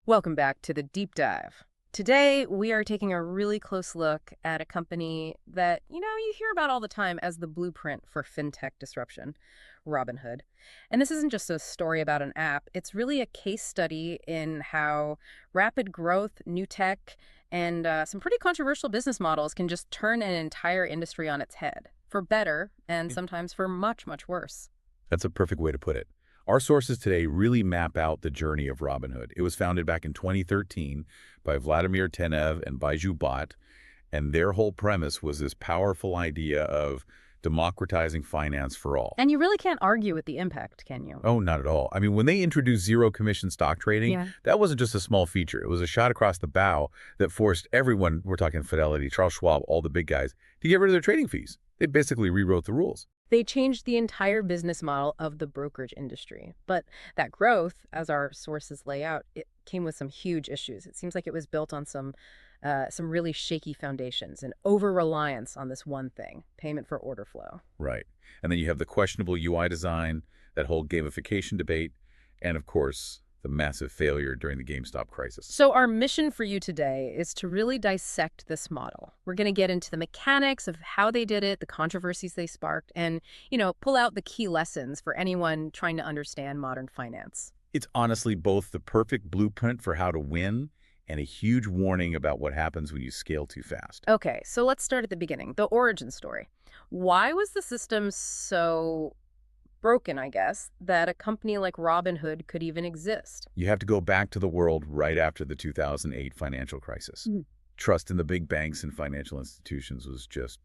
Welcome back to the deep dive. Today, we are taking a really close look at a company that, you hear about all the time as the blueprint for FinTech disruption, Robinhood. And this isn't just a story about an app, it's really a case study in how rapid growth, new tech, and some pretty controversial business models can just turn an entire industry on its head, for better and sometimes for much, much worse. That's a perfect way to put it. Our sources today really map out the journey of Robinhood. It was founded back in 2013 by Vladimir Tenev and Baiju Bhatt, and their whole premise was this powerful idea of democratizing finance for all. And you really can't argue with the impact, can you? Oh, not at all. I mean, when they introduced zero-commission stock trading, Yeah. that wasn't just a small feature. It was a shot across the bow that forced everyone, we're talking Fidelity, Charles Schwab, all the big guys, to get rid of their trading fees. They basically rewrote the rules. They changed the entire business model of the brokerage industry. But that growth, as our sources lay out, it came with some huge issues. It seems like it was built on some really shaky foundations and over-reliance on this one thing, payment for order flow. Right. And then you have the questionable UI design, that whole gamification debate, and of course, the massive failure during the GameStop crisis. So our mission for you today is to really dissect this model. We're going to get into the mechanics of how they did it, the controversies they sparked, and, pull out the key lessons for anyone trying to understand modern finance. It's honestly both the perfect blueprint for how to win and a huge warning about what happens when you scale too fast. Okay, so let's start at the beginning, the origin story. Why was the system so broken, I guess, that a company like Robinhood could even exist? You have to go back to the world right after the 2008 financial crisis. Trust in the big banks and financial institutions was just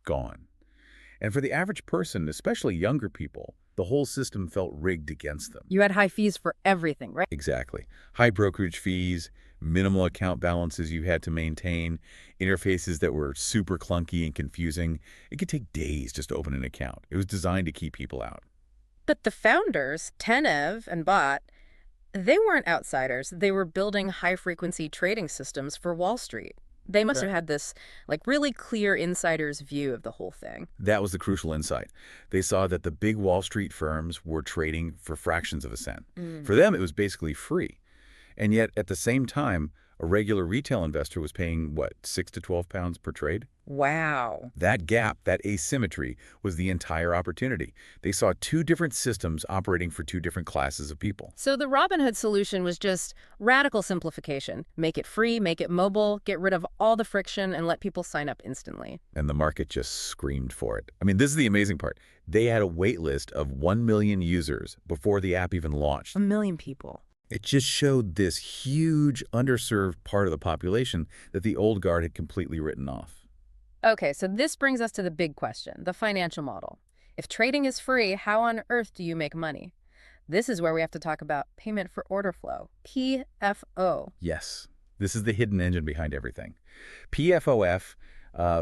gone. And for the average person, especially younger people, the whole system felt rigged against them. You had high fees for everything, right? Exactly. High brokerage fees, minimal account balances you had to maintain, interfaces that were super clunky and confusing. It could take days just to open an account. It was designed to keep people out. But the founders, Tenev and Bhatt, they weren't outsiders. They were building high-frequency trading systems for Wall Street. They must have had this, really clear insider's view of the whole thing. That was the crucial insight. They saw that the big Wall Street firms were trading for fractions of a cent. For them, it was basically free. And yet, at the same time, a regular retail investor was paying, what, 6 to 12 pounds per trade? Wow. That gap, that asymmetry, was the entire opportunity. They saw two different systems operating for two different classes of people. So the Robinhood solution was just radical simplification. Make it free, make it mobile, get rid of all the friction, and let people sign up instantly. And the market just screamed for it. I mean, this is the amazing part. They had a wait list of 1 million users before the app even launched. 1 million people. It just showed this huge, underserved part of the population that the old guard had completely written off. Okay, so this brings us to the big question, the financial model. If trading is free, how on earth do you make money? This is where we have to talk about payment for order flow, PFO. Yes, this is the hidden engine behind everything. PFOF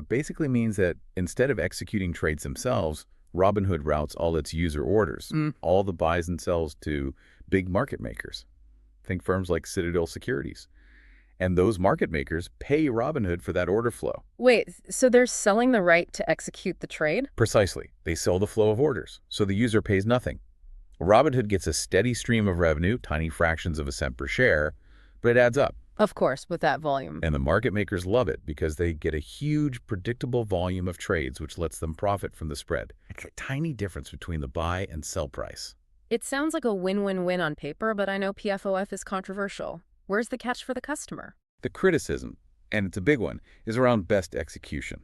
basically means that instead of executing trades themselves, Robinhood routes all its user orders, all the buys and sells to big market makers. Think firms like Citadel Securities. And those market makers pay Robinhood for that order flow. Wait, so they're selling the right to execute the trade? Precisely. They sell the flow of orders, so the user pays nothing. Robinhood gets a steady stream of revenue, tiny fractions of a cent per share, but it adds up. Of course, with that volume. And the market makers love it because they get a huge, predictable volume of trades, which lets them profit from the spread. It's a tiny difference between the buy and sell price. It sounds like a win-win-win on paper, but I know PFOF is controversial. Where's the catch for the customer? The criticism, and it's a big one, is around best execution.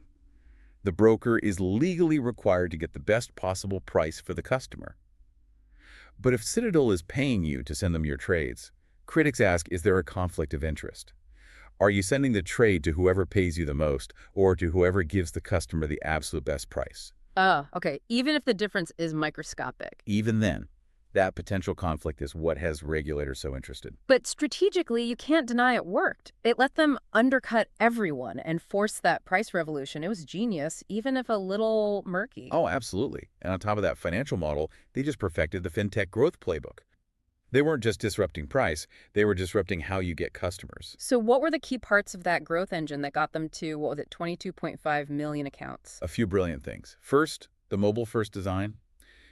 The broker is legally required to get the best possible price for the customer. But if Citadel is paying you to send them your trades, critics ask, is there a conflict of interest? Are you sending the trade to whoever pays you the most or to whoever gives the customer the absolute best price? Oh, okay. Even if the difference is microscopic. Even then, that potential conflict is what has regulators so interested. But strategically, you can't deny it worked. It let them undercut everyone and force that price revolution. It was genius, even if a little murky. Oh, absolutely. And on top of that financial model, they just perfected the FinTech growth playbook. They weren't just disrupting price, they were disrupting how you get customers. So what were the key parts of that growth engine that got them to, 22.5 million accounts? A few brilliant things. First, the mobile-first design.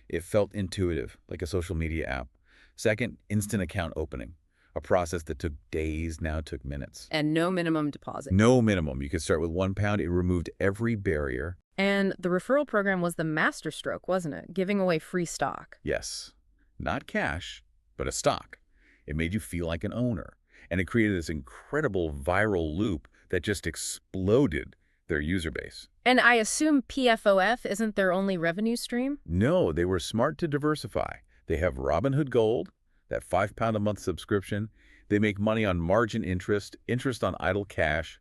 It felt intuitive, like a social media app. Second, instant account opening. A process that took days now took minutes. And no minimum deposit. No minimum. You could start with £1. It removed every barrier. And the referral program was the masterstroke, wasn't it? Giving away free stock. Yes. Not cash, but a stock. It made you feel like an owner. And it created this incredible viral loop that just exploded their user base. And I assume PFOF isn't their only revenue stream? No, they were smart to diversify. They have Robinhood Gold, that £5 a month subscription. They make money on margin interest, interest on idle cash,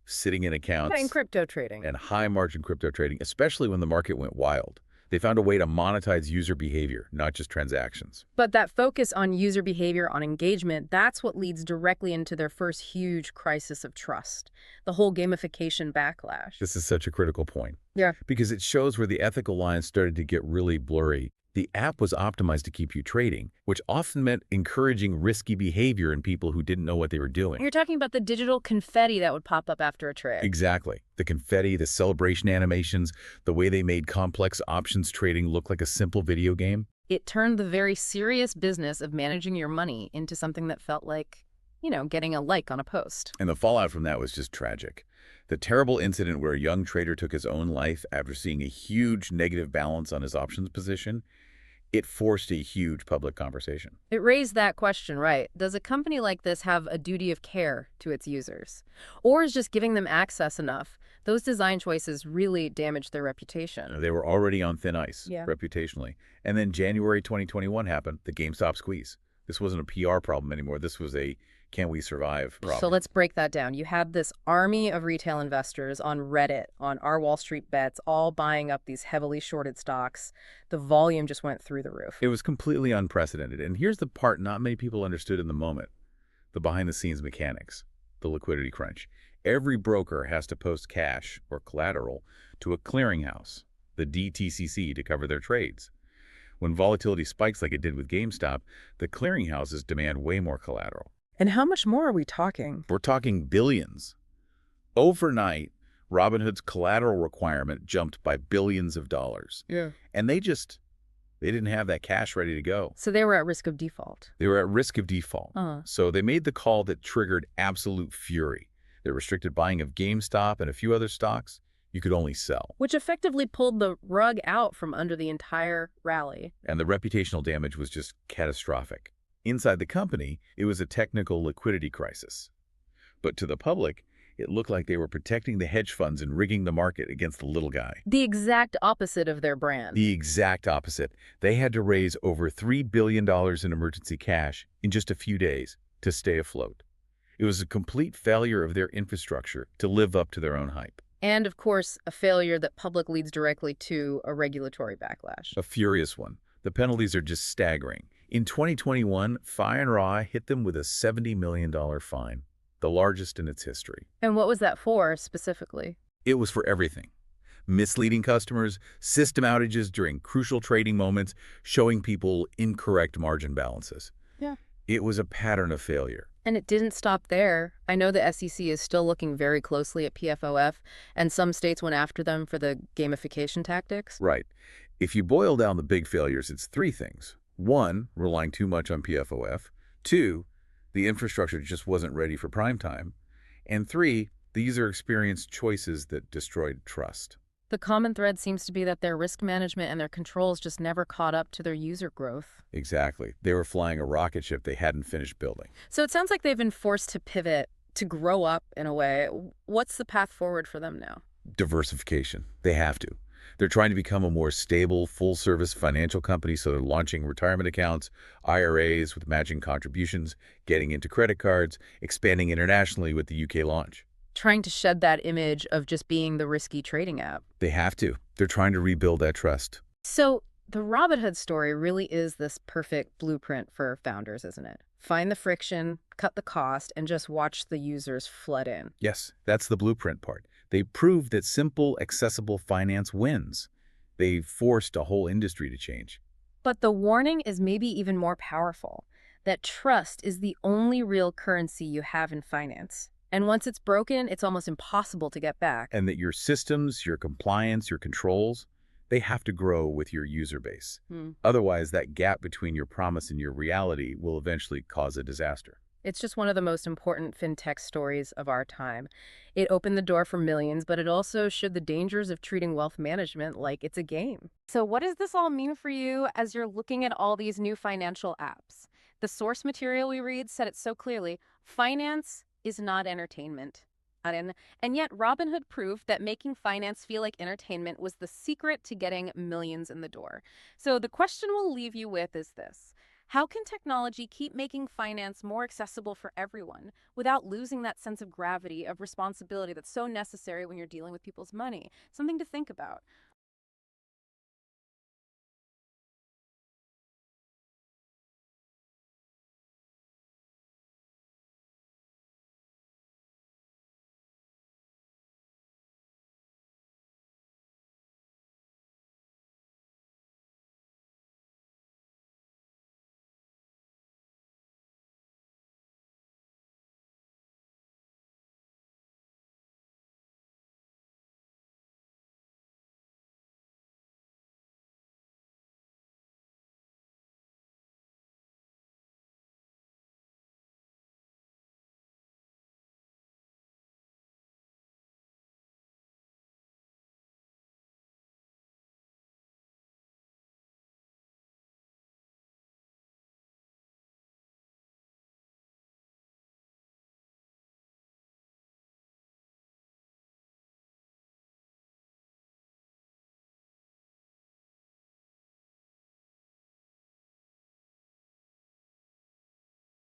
sitting in accounts. And crypto trading. And high margin crypto trading, especially when the market went wild. They found a way to monetize user behavior, not just transactions. But that focus on user behavior, on engagement, that's what leads directly into their first huge crisis of trust, the whole gamification backlash. This is such a critical point. Yeah. Because it shows where the ethical lines started to get really blurry. The app was optimized to keep you trading, which often meant encouraging risky behavior in people who didn't know what they were doing. You're talking about the digital confetti that would pop up after a trade. Exactly. The confetti, the celebration animations, the way they made complex options trading look like a simple video game. It turned the very serious business of managing your money into something that felt like, getting a like on a post. And the fallout from that was just tragic. The terrible incident where a young trader took his own life after seeing a huge negative balance on his options position, it forced a huge public conversation. It raised that question, right? Does a company like this have a duty of care to its users? Or is just giving them access enough? Those design choices really damaged their reputation. They were already on thin ice, Yeah. reputationally. And then January 2021 happened, the GameStop squeeze. This wasn't a PR problem anymore. This was a can we survive problem. So let's break that down. You had this army of retail investors on Reddit, on Our Wall Street Bets, all buying up these heavily shorted stocks. The volume just went through the roof. It was completely unprecedented. And here's the part not many people understood in the moment. The behind-the-scenes mechanics, the liquidity crunch. Every broker has to post cash or collateral to a clearinghouse, the DTCC, to cover their trades. When volatility spikes like it did with GameStop, the clearinghouses demand way more collateral. And how much more are we talking? We're talking billions. Overnight, Robinhood's collateral requirement jumped by billions of dollars. Yeah. And they didn't have that cash ready to go. So they were at risk of default. They were at risk of default. So they made the call that triggered absolute fury. They restricted buying of GameStop and a few other stocks you could only sell. Which effectively pulled the rug out from under the entire rally. And the reputational damage was just catastrophic. Inside the company, it was a technical liquidity crisis. But to the public, it looked like they were protecting the hedge funds and rigging the market against the little guy. The exact opposite of their brand. The exact opposite. They had to raise over $3 billion in emergency cash in just a few days to stay afloat. It was a complete failure of their infrastructure to live up to their own hype. And, of course, a failure that public leads directly to a regulatory backlash. A furious one. The penalties are just staggering. In 2021, FinRaw hit them with a $70 million fine, the largest in its history. And what was that for, specifically? It was for everything. Misleading customers, system outages during crucial trading moments, showing people incorrect margin balances. Yeah. It was a pattern of failure. And it didn't stop there. I know the SEC is still looking very closely at PFOF, and some states went after them for the gamification tactics. Right. If you boil down the big failures, it's three things. 1, relying too much on PFOF. 2, the infrastructure just wasn't ready for prime time. And 3, the user experience choices that destroyed trust. The common thread seems to be that their risk management and their controls just never caught up to their user growth. Exactly. They were flying a rocket ship they hadn't finished building. So it sounds like they've been forced to pivot, to grow up in a way. What's the path forward for them now? Diversification. They have to. They're trying to become a more stable, full-service financial company, so they're launching retirement accounts, IRAs with matching contributions, getting into credit cards, expanding internationally with the UK launch. Trying to shed that image of just being the risky trading app. They have to. They're trying to rebuild that trust. So the Robinhood story really is this perfect blueprint for founders, isn't it? Find the friction, cut the cost, and just watch the users flood in. Yes, that's the blueprint part. They proved that simple, accessible finance wins. They forced a whole industry to change. But the warning is maybe even more powerful, that trust is the only real currency you have in finance. And once it's broken, it's almost impossible to get back. And that your systems, your compliance, your controls, they have to grow with your user base. Otherwise, that gap between your promise and your reality will eventually cause a disaster. It's just one of the most important fintech stories of our time. It opened the door for millions, but it also showed the dangers of treating wealth management like it's a game. So, what does this all mean for you as you're looking at all these new financial apps? The source material we read said it so clearly: finance is not entertainment. And yet, Robinhood proved that making finance feel like entertainment was the secret to getting millions in the door. So, the question we'll leave you with is this: how can technology keep making finance more accessible for everyone without losing that sense of gravity, of responsibility that's so necessary when you're dealing with people's money? Something to think about.